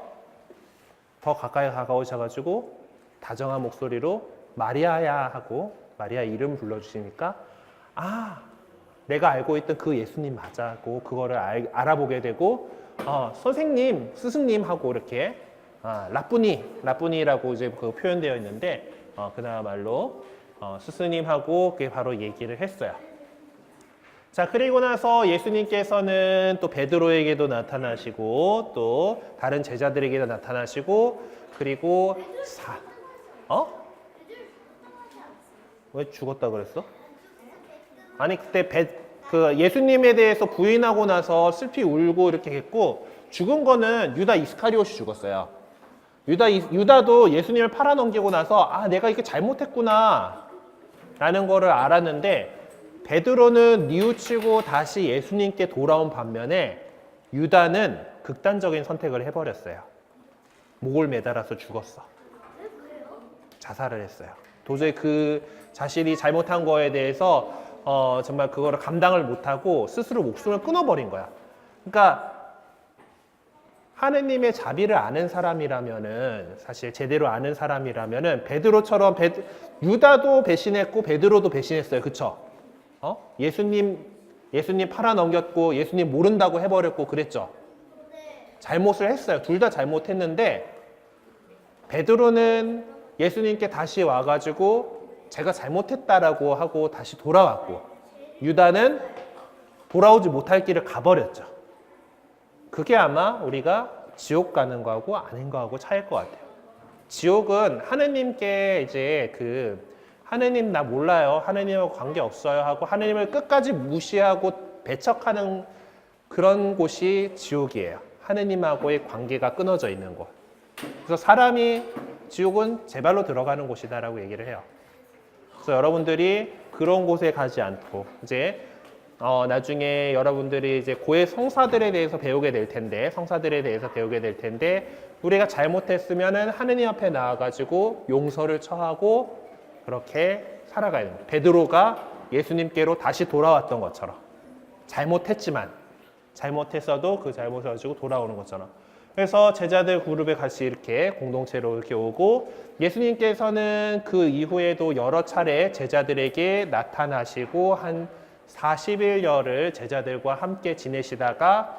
더 가까이 가까우셔가지고 다정한 목소리로 마리아야 하고 마리아 이름 불러주시니까, 내가 알고 있던 그 예수님 맞아 하고 그거를 알아보게 되고, 선생님, 스승님 하고 이렇게 라뿌니라고 이제 그 표현되어 있는데, 그나마로 스승님하고 그게 바로 얘기를 했어요. 자, 그리고 나서 예수님께서는 또 베드로에게도 나타나시고 또 다른 제자들에게도 나타나시고, 그리고 왜 죽었다 그랬어? 아니, 그때 그 예수님에 대해서 부인하고 나서 슬피 울고 이렇게 했고, 죽은 거는 유다 이스카리옷이 죽었어요. 유다도 예수님을 팔아넘기고 나서 내가 이렇게 잘못했구나 라는 거를 알았는데, 베드로는 뉘우치고 다시 예수님께 돌아온 반면에 유다는 극단적인 선택을 해버렸어요. 목을 매달아서 죽었어. 자살을 했어요. 도저히 그 자신이 잘못한 거에 대해서 정말 그거를 감당을 못하고 스스로 목숨을 끊어버린 거야. 그러니까 하느님의 자비를 아는 사람이라면은, 사실 제대로 아는 사람이라면은 베드로처럼 유다도 배신했고 베드로도 배신했어요. 그쵸? 예수님 팔아넘겼고 예수님 모른다고 해버렸고 그랬죠. 잘못을 했어요. 둘 다 잘못했는데 베드로는 예수님께 다시 와가지고 제가 잘못했다라고 하고 다시 돌아왔고 유다는 돌아오지 못할 길을 가버렸죠. 그게 아마 우리가 지옥 가는 거하고 아닌 거하고 차이일 것 같아요. 지옥은 하느님께 이제 하느님 나 몰라요. 하느님하고 관계 없어요 하고 하느님을 끝까지 무시하고 배척하는 그런 곳이 지옥이에요. 하느님하고의 관계가 끊어져 있는 곳. 그래서 사람이 지옥은 제 발로 들어가는 곳이다라고 얘기를 해요. 그래서 여러분들이 그런 곳에 가지 않고 이제 나중에 여러분들이 이제 고해 성사들에 대해서 배우게 될 텐데 우리가 잘못했으면은 하느님 앞에 나와가지고 용서를 처하고 그렇게 살아가야 됩니다. 베드로가 예수님께로 다시 돌아왔던 것처럼 잘못했어도 그 잘못을 가지고 돌아오는 것처럼. 그래서 제자들 그룹에 같이 이렇게 공동체로 이렇게 오고 예수님께서는 그 이후에도 여러 차례 제자들에게 나타나시고 한 40일여를 제자들과 함께 지내시다가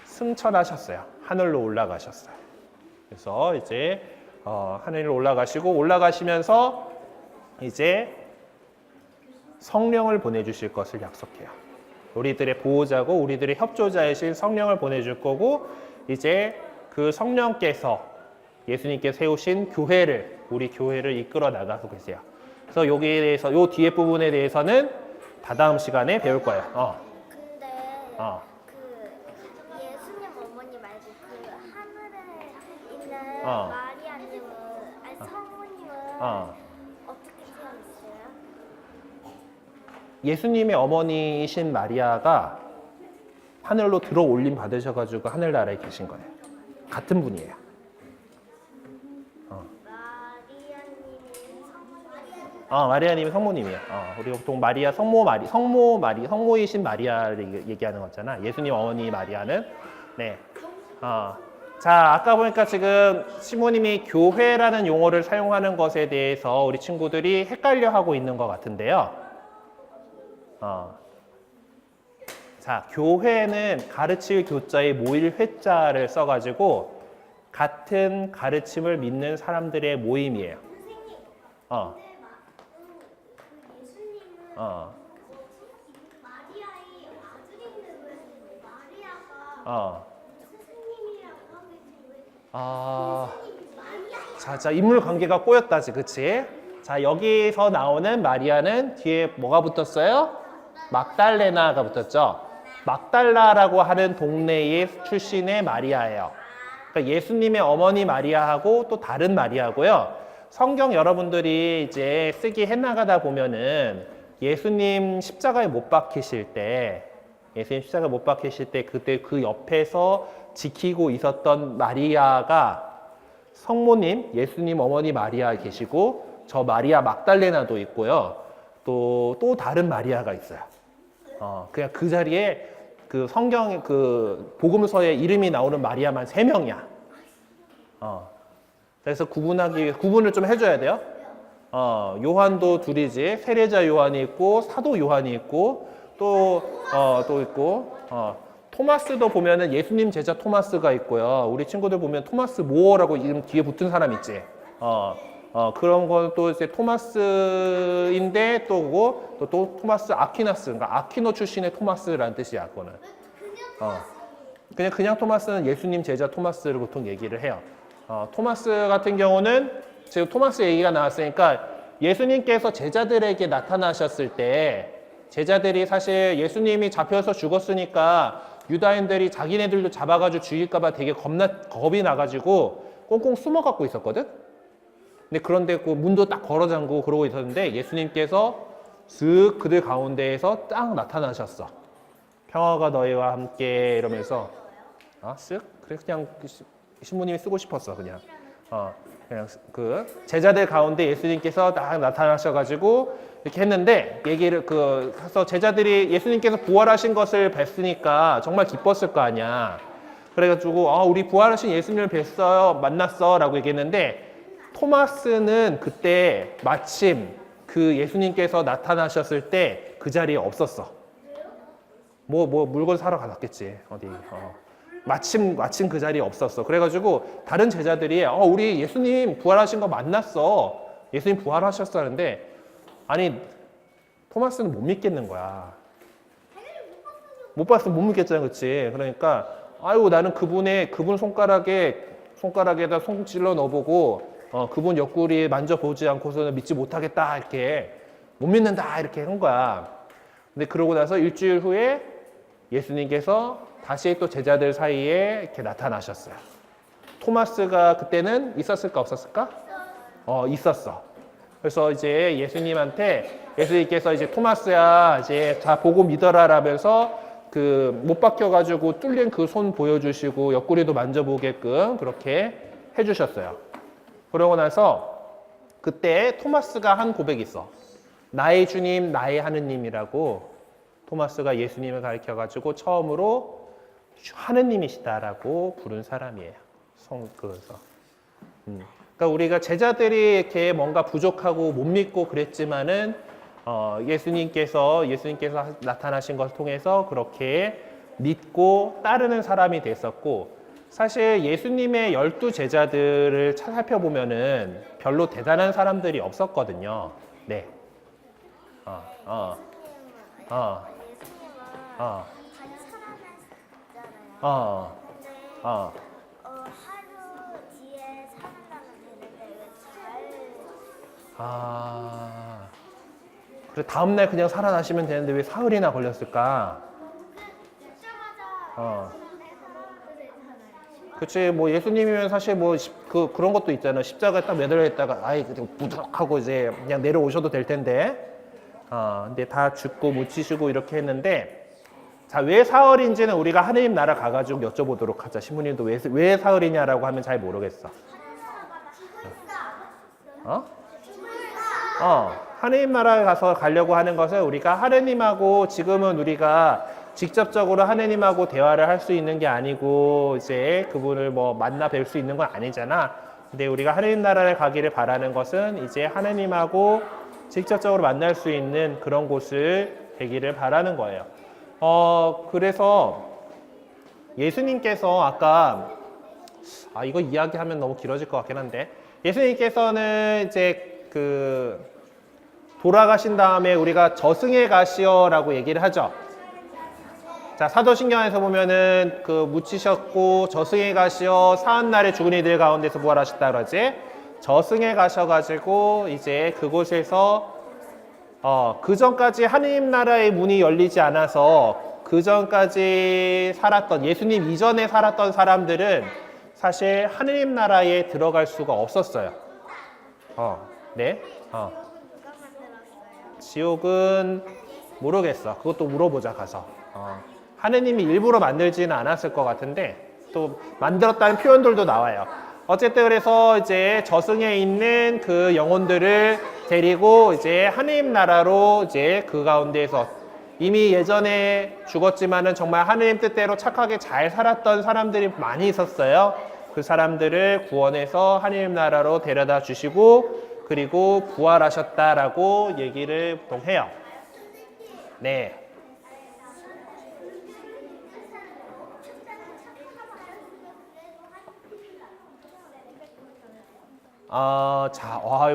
승천하셨어요. 하늘로 올라가셨어요. 그래서 이제 하늘로 올라가시면서 이제 성령을 보내주실 것을 약속해요. 우리들의 보호자고 우리들의 협조자이신 성령을 보내줄 거고 이제 그 성령께서 예수님께 세우신 우리 교회를 이끌어 나가고 계세요. 그래서 여기에 대해서 요 뒤에 부분에 대해서는 다다음 시간에 배울 거예요. 근데 그 예수님 어머니 말고 그 하늘에 있는 마리아님은 성모님은 어떻게 태어났어요? 예수님의 어머니이신 마리아가 하늘로 들어 올림 받으셔가지고 하늘나라에 계신 거예요. 같은 분이에요. 마리아님이 성모님이에요. 우리 보통 마리아 성모이신 마리아를 얘기하는 거잖아. 예수님 어머니 마리아는. 네. 자, 아까 보니까 지금 시모님이 교회라는 용어를 사용하는 것에 대해서 우리 친구들이 헷갈려 하고 있는 것 같은데요. 자, 교회는 가르칠 교자에 모일 회자를 써가지고 같은 가르침을 믿는 사람들의 모임이에요. 마리아의 아들인데 왜 마리아가 스승님이라고 하고 있지? 자, 인물 관계가 꼬였다지, 그치? 자, 여기서 나오는 마리아는 뒤에 뭐가 붙었어요? 막달레나가 붙었죠. 막달라라고 하는 동네의 출신의 마리아예요. 그러니까 예수님의 어머니 마리아하고 또 다른 마리아고요. 성경 여러분들이 이제 쓰기 해나가다 보면은 예수님 십자가에 못 박히실 때 그때 그 옆에서 지키고 있었던 마리아가 성모님, 예수님 어머니 마리아 계시고 저 마리아 막달레나도 있고요. 또 다른 마리아가 있어요. 그냥 그 자리에 그 성경 그 복음서에 이름이 나오는 마리아만 3명이야. 그래서 구분을 좀 해줘야 돼요. 요한도 둘이지. 세례자 요한이 있고 사도 요한이 있고 또 있고 토마스도 보면은 예수님 제자 토마스가 있고요. 우리 친구들 보면 토마스 모어라고 이름 뒤에 붙은 사람 있지. 그런 건 또 이제 토마스인데 또 토마스 아퀴나스, 그러니까 아퀴노 출신의 토마스라는 뜻이야, 그거는. 그냥 토마스는 예수님 제자 토마스를 보통 얘기를 해요. 토마스 같은 경우는 지금 토마스 얘기가 나왔으니까 예수님께서 제자들에게 나타나셨을 때 제자들이 사실 예수님이 잡혀서 죽었으니까 유다인들이 자기네들도 잡아가지고 죽일까봐 되게 겁이 나가지고 꽁꽁 숨어갖고 있었거든? 근데 그런데 그 문도 딱 걸어 잠그고 그러고 있었는데 예수님께서 슥 그들 가운데에서 딱 나타나셨어. 평화가 너희와 함께 이러면서 쓱? 그래 그냥 신부님이 쓰고 싶었어 그냥. 그냥 그 제자들 가운데 예수님께서 딱 나타나셔가지고 이렇게 했는데 그래서 제자들이 예수님께서 부활하신 것을 뵀으니까 정말 기뻤을 거 아니야. 그래가지고 우리 부활하신 예수님을 뵀어요, 만났어라고 얘기했는데 토마스는 그때 마침 그 예수님께서 나타나셨을 때 그 자리에 없었어. 뭐 물건 사러 갔겠지 어디. 마침 그 자리에 없었어. 그래가지고 다른 제자들이 우리 예수님 부활하신 거 만났어. 예수님 부활하셨다는데 아니 토마스는 못 믿겠는 거야. 못 봤으면 못 믿겠잖아, 그렇지? 그러니까 아이고 나는 그분 손가락에다 손 찔러 넣어보고 그분 옆구리 만져보지 않고서는 믿지 못하겠다 이렇게 못 믿는다 이렇게 한 거야. 근데 그러고 나서 일주일 후에 예수님께서 다시 또 제자들 사이에 이렇게 나타나셨어요. 토마스가 그때는 있었을까 없었을까? 있었어. 그래서 이제 예수님께서 이제 토마스야 이제 자 보고 믿어라라면서 그 못 박혀가지고 뚫린 그 손 보여주시고 옆구리도 만져보게끔 그렇게 해주셨어요. 그러고 나서 그때 토마스가 한 고백이 있어. 나의 주님, 나의 하느님이라고 토마스가 예수님을 가리켜가지고 처음으로 하느님이시다라고 부른 사람이에요. 그러니까 우리가 제자들이 이렇게 뭔가 부족하고 못 믿고 그랬지만은 예수님께서 나타나신 것을 통해서 그렇게 믿고 따르는 사람이 됐었고 사실 예수님의 12제자들을 살펴보면은 별로 대단한 사람들이 없었거든요. 네. 예수님은 같이 살아났잖아요. 근데 하루 뒤에 살아나면 되는데 왜 그래 다음날 그냥 살아나시면 되는데 왜 사흘이나 걸렸을까? 그치 뭐 예수님이면 사실 뭐 그런 것도 있잖아. 십자가에 딱 매달려 있다가 아이 부드럭하고 이제 그냥 내려오셔도 될 텐데 근데 다 죽고 묻히시고 이렇게 했는데 자 왜 사흘인지는 우리가 하느님 나라 가가지고 여쭤보도록 하자. 신부님도 왜 사흘이냐라고 하면 잘 모르겠어. 하느님 나라에 가려고 하는 것은 우리가 하느님하고 지금은 우리가 직접적으로 하느님하고 대화를 할 수 있는 게 아니고 이제 그분을 뭐 만나 뵐 수 있는 건 아니잖아. 근데 우리가 하느님 나라를 가기를 바라는 것은 이제 하느님하고 직접적으로 만날 수 있는 그런 곳을 되기를 바라는 거예요. 그래서 예수님께서 아까 이거 이야기하면 너무 길어질 것 같긴 한데 예수님께서는 이제 돌아가신 다음에 우리가 저승에 가시어라고 얘기를 하죠. 자, 사도신경에서 보면은 묻히셨고 저승에 가시어 사흔날에 죽은 이들 가운데서 부활하셨다 그러지. 저승에 가셔가지고 이제 그곳에서 그 전까지 하느님 나라의 문이 열리지 않아서 그 전까지 살았던 예수님 이전에 살았던 사람들은 사실 하느님 나라에 들어갈 수가 없었어요. 네. 지옥은 모르겠어. 그것도 물어보자 가서. 하느님이 일부러 만들지는 않았을 것 같은데 또 만들었다는 표현들도 나와요. 어쨌든 그래서 이제 저승에 있는 그 영혼들을 데리고 이제 하느님 나라로 이제 그 가운데에서 이미 예전에 죽었지만은 정말 하느님 뜻대로 착하게 잘 살았던 사람들이 많이 있었어요. 그 사람들을 구원해서 하느님 나라로 데려다 주시고 그리고 부활하셨다라고 얘기를 보통 해요. 네.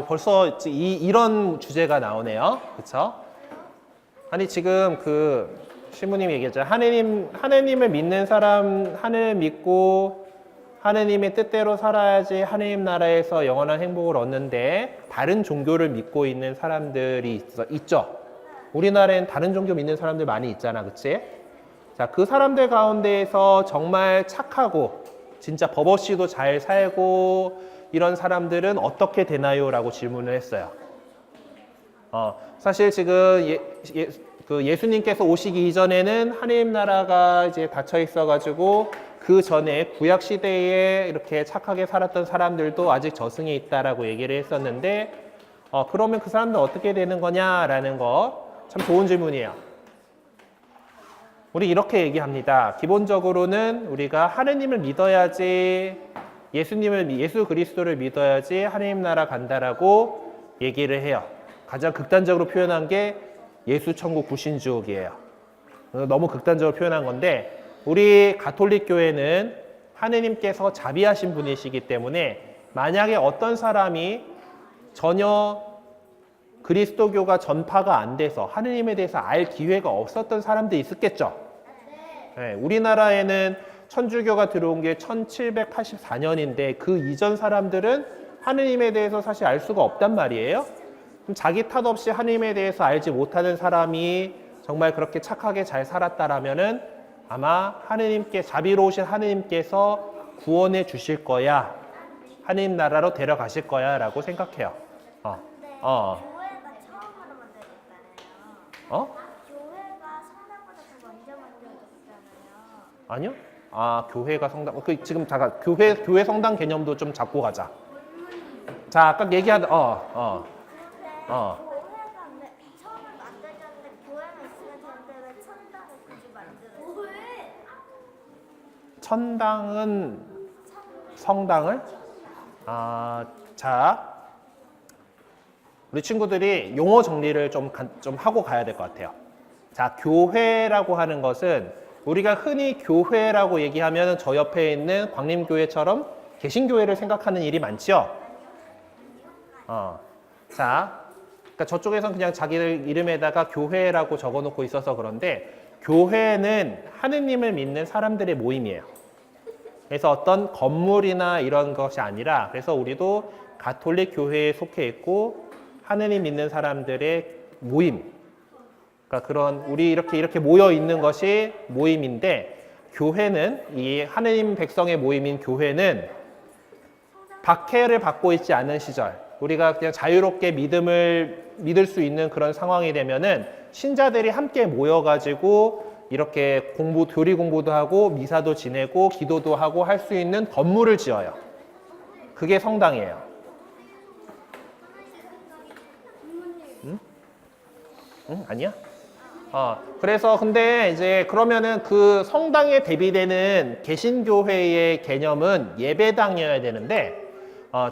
벌써 이런 주제가 나오네요. 그쵸? 아니, 지금 신부님이 얘기했잖아요. 하느님을 믿는 사람, 하늘 믿고 하느님의 뜻대로 살아야지 하느님 나라에서 영원한 행복을 얻는데 다른 종교를 믿고 있는 사람들이 있죠. 우리나라엔 다른 종교 믿는 사람들 많이 있잖아. 그치? 자, 그 사람들 가운데에서 정말 착하고 진짜 버버씨도 잘 살고 이런 사람들은 어떻게 되나요? 라고 질문을 했어요. 사실 지금 예수님께서 오시기 이전에는 하느님 나라가 이제 닫혀 있어가지고 그 전에 구약 시대에 이렇게 착하게 살았던 사람들도 아직 저승에 있다라고 얘기를 했었는데, 그러면 그 사람들 어떻게 되는 거냐라는 거 참 좋은 질문이에요. 우리 이렇게 얘기합니다. 기본적으로는 우리가 하느님을 믿어야지 예수 그리스도를 믿어야지 하느님 나라 간다라고 얘기를 해요. 가장 극단적으로 표현한 게 예수 천국 구신 지옥이에요. 너무 극단적으로 표현한 건데 우리 가톨릭 교회는 하느님께서 자비하신 분이시기 때문에 만약에 어떤 사람이 전혀 그리스도교가 전파가 안 돼서 하느님에 대해서 알 기회가 없었던 사람도 있었겠죠. 네, 우리나라에는 천주교가 들어온 게 1784년인데 그 이전 사람들은 하느님에 대해서 사실 알 수가 없단 말이에요. 그럼 자기 탓 없이 하느님에 대해서 알지 못하는 사람이 정말 그렇게 착하게 잘 살았다라면은 아마 하느님께 자비로우신 하느님께서 구원해 주실 거야. 하느님 나라로 데려가실 거야 라고 생각해요. 근데 어. 교회가 처음으로 만들어졌잖아요. 어? 교회가 성당보다 더 먼저 만들어졌잖아요. 아니요? 아, 교회가 성당. 지금 잠깐 교회 성당 개념도 좀 잡고 가자. 자, 아까 얘기하던 근데 어. 교회가 근데 처음에 만들어졌는데 교회만 있으면 되는데 왜 천당을 굳이 만들었어요? 천당은 성당을 자, 우리 친구들이 용어 정리를 좀 하고 가야 될 것 같아요. 자, 교회라고 하는 것은 우리가 흔히 교회라고 얘기하면 저 옆에 있는 광림교회처럼 개신교회를 생각하는 일이 많죠. 자, 그러니까 저쪽에서는 그냥 자기들 이름에다가 교회라고 적어놓고 있어서 그런데 교회는 하느님을 믿는 사람들의 모임이에요. 그래서 어떤 건물이나 이런 것이 아니라 그래서 우리도 가톨릭 교회에 속해 있고 하느님 믿는 사람들의 모임. 그러니까 그런 우리 이렇게 모여 있는 것이 모임인데 교회는 이 하느님 백성의 모임인 교회는 박해를 받고 있지 않은 시절 우리가 그냥 자유롭게 믿을 수 있는 그런 상황이 되면은 신자들이 함께 모여가지고 이렇게 교리 공부도 하고 미사도 지내고 기도도 하고 할 수 있는 건물을 지어요. 그게 성당이에요. 응? 아니야? 그래서 근데 이제 그러면은 그 성당에 대비되는 개신교회의 개념은 예배당이어야 되는데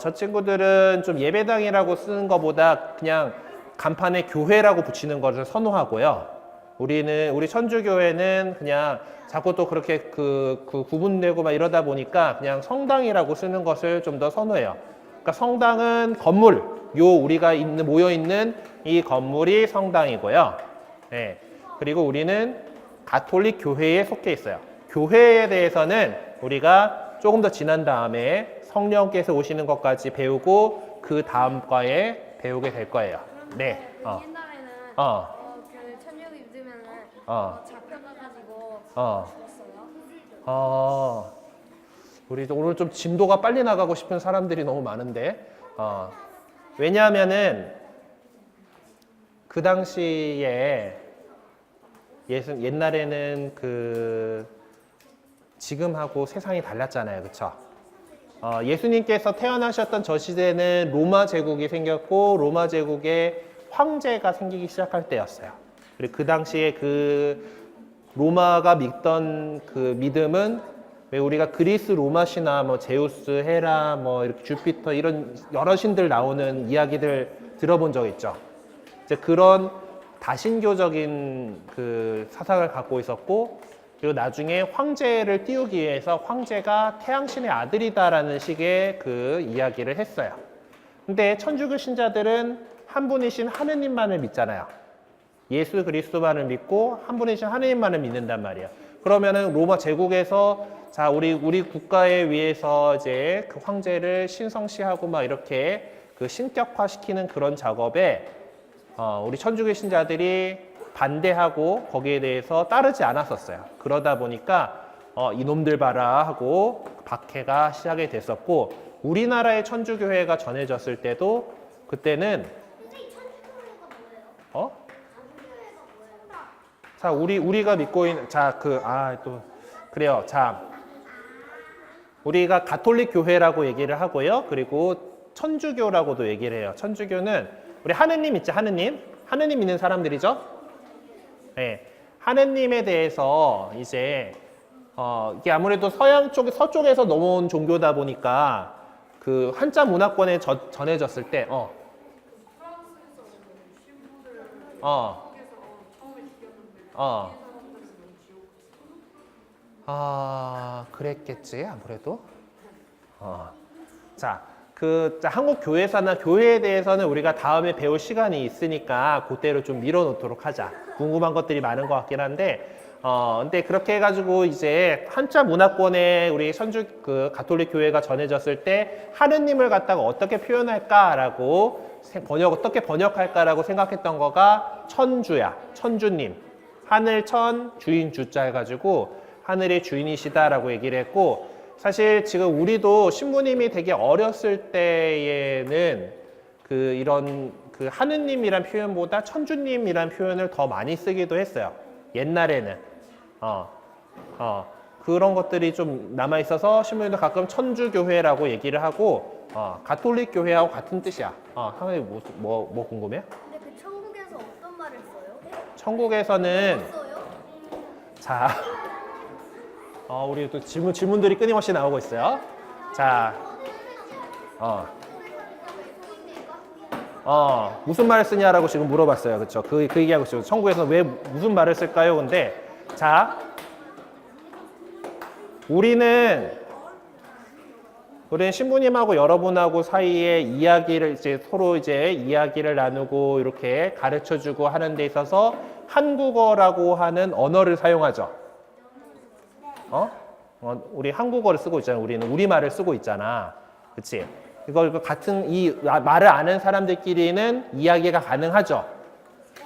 저 친구들은 좀 예배당이라고 쓰는 것보다 그냥 간판에 교회라고 붙이는 것을 선호하고요. 우리 천주교회는 그냥 자꾸 또 그렇게 그 구분되고 막 이러다 보니까 그냥 성당이라고 쓰는 것을 좀 더 선호해요. 그러니까 성당은 건물, 우리가 모여 있는 이 건물이 성당이고요. 네. 그리고 우리는 가톨릭 교회에 속해 있어요. 교회에 대해서는 우리가 조금 더 지난 다음에 성령께서 오시는 것까지 배우고 그 다음 과에 배우게 될 거예요. 네. 옛날에는 그 천주교 믿으면은 잡혀가가지고 죽었어요. 우리도 오늘 좀 진도가 빨리 나가고 싶은 사람들이 너무 많은데 왜냐하면은 그 당시에 옛날에는 지금하고 세상이 달랐잖아요, 그렇죠? 예수님께서 태어나셨던 저 시대는 로마 제국이 생겼고 로마 제국에 황제가 생기기 시작할 때였어요. 그리고 그 당시에 로마가 믿던 그 믿음은 왜 우리가 그리스 로마 신화 뭐 제우스, 헤라, 뭐 이렇게 주피터 이런 여러 신들 나오는 이야기들 들어본 적 있죠. 이제 그런 다신교적인 그 사상을 갖고 있었고 그리고 나중에 황제를 띄우기 위해서 황제가 태양신의 아들이다라는 식의 그 이야기를 했어요. 근데 천주교 신자들은 한 분이신 하느님만을 믿잖아요. 예수 그리스도만을 믿고 한 분이신 하느님만을 믿는단 말이에요. 그러면은 로마 제국에서 자 우리 국가에 위해서 이제 그 황제를 신성시하고 막 이렇게 그 신격화시키는 그런 작업에 우리 천주교 신자들이 반대하고 거기에 대해서 따르지 않았었어요. 그러다 보니까 이놈들 봐라 하고 박해가 시작이 됐었고 우리나라의 천주교회가 전해졌을 때도 그때는 자 우리가 믿고 있는 그래요. 자 우리가 가톨릭 교회라고 얘기를 하고요. 그리고 천주교라고도 얘기를 해요. 천주교는 우리 하느님 있죠, 하느님 믿는 사람들이죠. 네, 하느님에 대해서 이제 이게 아무래도 서쪽에서 넘어온 종교다 보니까 그 한자 문화권에 전해졌을 때 그랬겠지 아무래도. 자, 한국 교회사나 교회에 대해서는 우리가 다음에 배울 시간이 있으니까 그때로 좀 밀어놓도록 하자. 궁금한 것들이 많은 것 같긴 한데, 근데 그렇게 해가지고 이제 한자 문화권에 우리 선주 가톨릭 교회가 전해졌을 때 하느님을 갖다가 어떻게 표현할까라고 어떻게 번역할까라고 생각했던 거가 천주야, 천주님. 하늘 천, 주인 주자 해가지고 하늘의 주인이시다라고 얘기를 했고, 사실 지금 우리도 신부님이 되게 어렸을 때에는 이런 하느님이란 표현보다 천주님이란 표현을 더 많이 쓰기도 했어요. 옛날에는. 그런 것들이 좀 남아 있어서 신부님도 가끔 천주교회라고 얘기를 하고, 가톨릭 교회하고 같은 뜻이야. 상당히 뭐 궁금해요? 근데 그 천국에서 어떤 말을 써요? 천국에서는 써요? 자, 우리 또 질문들이 끊임없이 나오고 있어요. 자, 무슨 말을 쓰냐라고 지금 물어봤어요. 그렇죠? 그 얘기하고 있어요. 천국에서 왜 무슨 말을 쓸까요? 근데 자, 우리는 신부님하고 여러분하고 사이에 이야기를 서로 이야기를 나누고 이렇게 가르쳐주고 하는 데 있어서 한국어라고 하는 언어를 사용하죠. 우리 한국어를 쓰고 있잖아. 우리는 우리말을 쓰고 있잖아. 그치? 이거 같은 이 말을 아는 사람들끼리는 이야기가 가능하죠.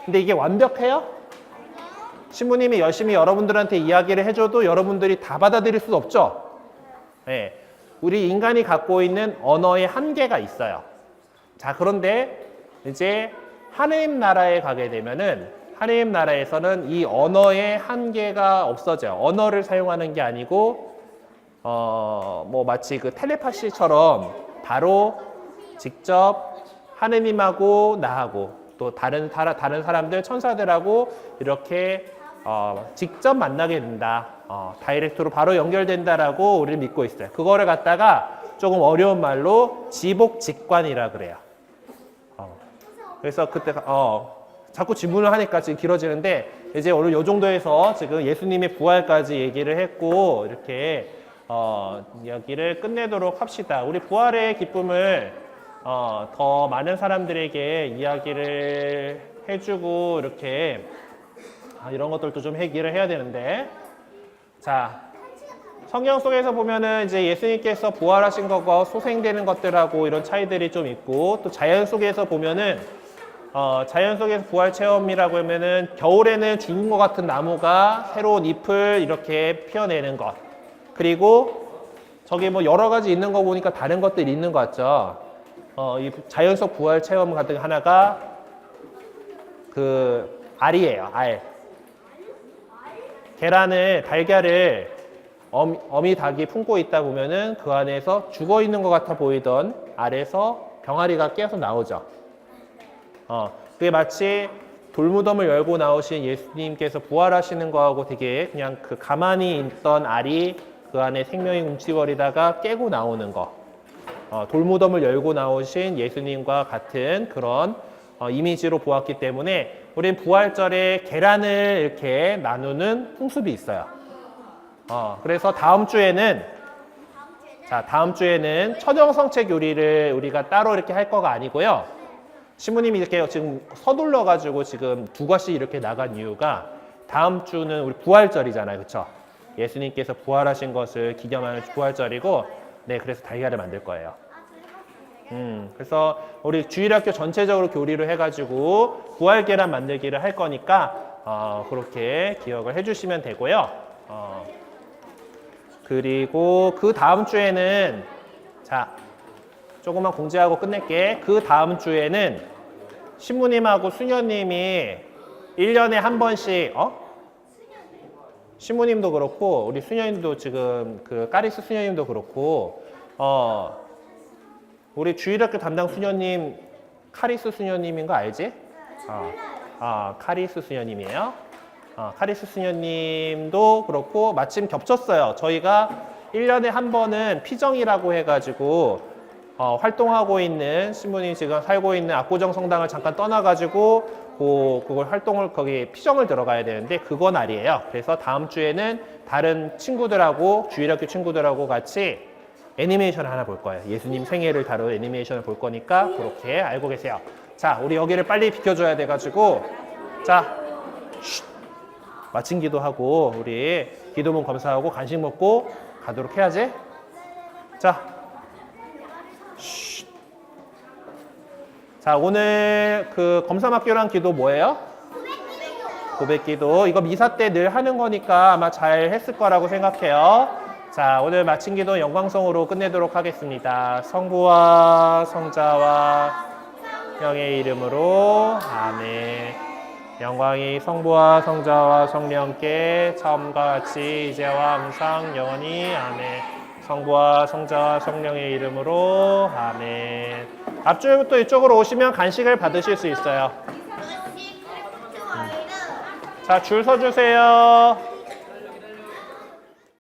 근데 이게 완벽해요? 신부님이 열심히 여러분들한테 이야기를 해줘도 여러분들이 다 받아들일 수 없죠. 네. 우리 인간이 갖고 있는 언어의 한계가 있어요. 자, 그런데 이제 하느님 나라에 가게 되면은 하느님 나라에서는 이 언어의 한계가 없어져요. 언어를 사용하는 게 아니고 마치 텔레파시처럼 바로 직접 하느님하고 나하고 또 다른 사람들 천사들하고 이렇게 직접 만나게 된다. 다이렉트로 바로 연결된다라고 우리는 믿고 있어요. 그거를 갖다가 조금 어려운 말로 지복직관이라 그래요. 그래서 그때 자꾸 질문을 하니까 지금 길어지는데 이제 오늘 요 정도에서 지금 예수님의 부활까지 얘기를 했고 이렇게 이야기를 끝내도록 합시다. 우리 부활의 기쁨을 더 많은 사람들에게 이야기를 해주고 이렇게 이런 것들도 좀 얘기를 해야 되는데, 자, 성경 속에서 보면은 이제 예수님께서 부활하신 것과 소생되는 것들하고 이런 차이들이 좀 있고, 또 자연 속에서 보면은 자연 속에서 부활 체험이라고 하면은 겨울에는 죽은 것 같은 나무가 새로운 잎을 이렇게 피어내는 것, 그리고 저기 여러 가지 있는 거 보니까 다른 것들이 있는 것 같죠. 이 자연 속 부활 체험 같은 하나가 알이에요. 알. 달걀을 어미 닭이 품고 있다 보면은 그 안에서 죽어 있는 것 같아 보이던 알에서 병아리가 깨어서 나오죠. 그게 마치 돌무덤을 열고 나오신 예수님께서 부활하시는 거하고 되게 그냥 가만히 있던 알이 그 안에 생명이 움츠거리다가 깨고 나오는 거. 돌무덤을 열고 나오신 예수님과 같은 그런 이미지로 보았기 때문에 우리는 부활절에 계란을 이렇게 나누는 풍습이 있어요. 그래서 다음 주에는 처정성책 요리를 우리가 따로 이렇게 할 거가 아니고요. 신부님이 이렇게 지금 서둘러가지고 지금 2과씩 이렇게 나간 이유가 다음 주는 우리 부활절이잖아요. 그렇죠? 예수님께서 부활하신 것을 기념하는 부활절이고, 네, 그래서 달걀을 만들 거예요. 그래서 우리 주일학교 전체적으로 교리를 해가지고 부활 계란 만들기를 할 거니까 그렇게 기억을 해주시면 되고요. 그리고 그 다음 주에는 조금만 공지하고 끝낼게. 그 다음 주에는 신부님하고 수녀님이 1년에 한 번씩 신부님도 그렇고 우리 수녀님도 지금 까리스 수녀님도 그렇고 우리 주일학교 담당 수녀님 카리스 수녀님인 거 알지? 카리스 수녀님이에요. 카리스 수녀님도 그렇고 마침 겹쳤어요. 저희가 1년에 한 번은 피정이라고 해가지고 활동하고 있는 신부님 지금 살고 있는 압구정 성당을 잠깐 떠나가지고 그걸 활동을 거기 피정을 들어가야 되는데 그거 날이에요. 그래서 다음 주에는 다른 친구들하고 주일학교 친구들하고 같이 애니메이션을 하나 볼 거예요. 예수님 생애를 다룬 애니메이션을 볼 거니까 그렇게 알고 계세요. 자, 우리 여기를 빨리 비켜줘야 돼가지고 자, 마친 기도하고 우리 기도문 검사하고 간식 먹고 가도록 해야지. 자, 자, 오늘 그 검사막교랑 기도 뭐예요? 고백 기도. 이거 미사 때 늘 하는 거니까 아마 잘 했을 거라고 생각해요. 자, 오늘 마친 기도 영광성으로 끝내도록 하겠습니다. 성부와 성자와 성령의 이름으로 아멘. 영광이 성부와 성자와 성령께 처음과 같이 이제와 항상 영원히 아멘. 성부와 성자와 성령의 이름으로 아멘. 앞줄부터 이쪽으로 오시면 간식을 받으실 수 있어요. 자, 줄 서주세요.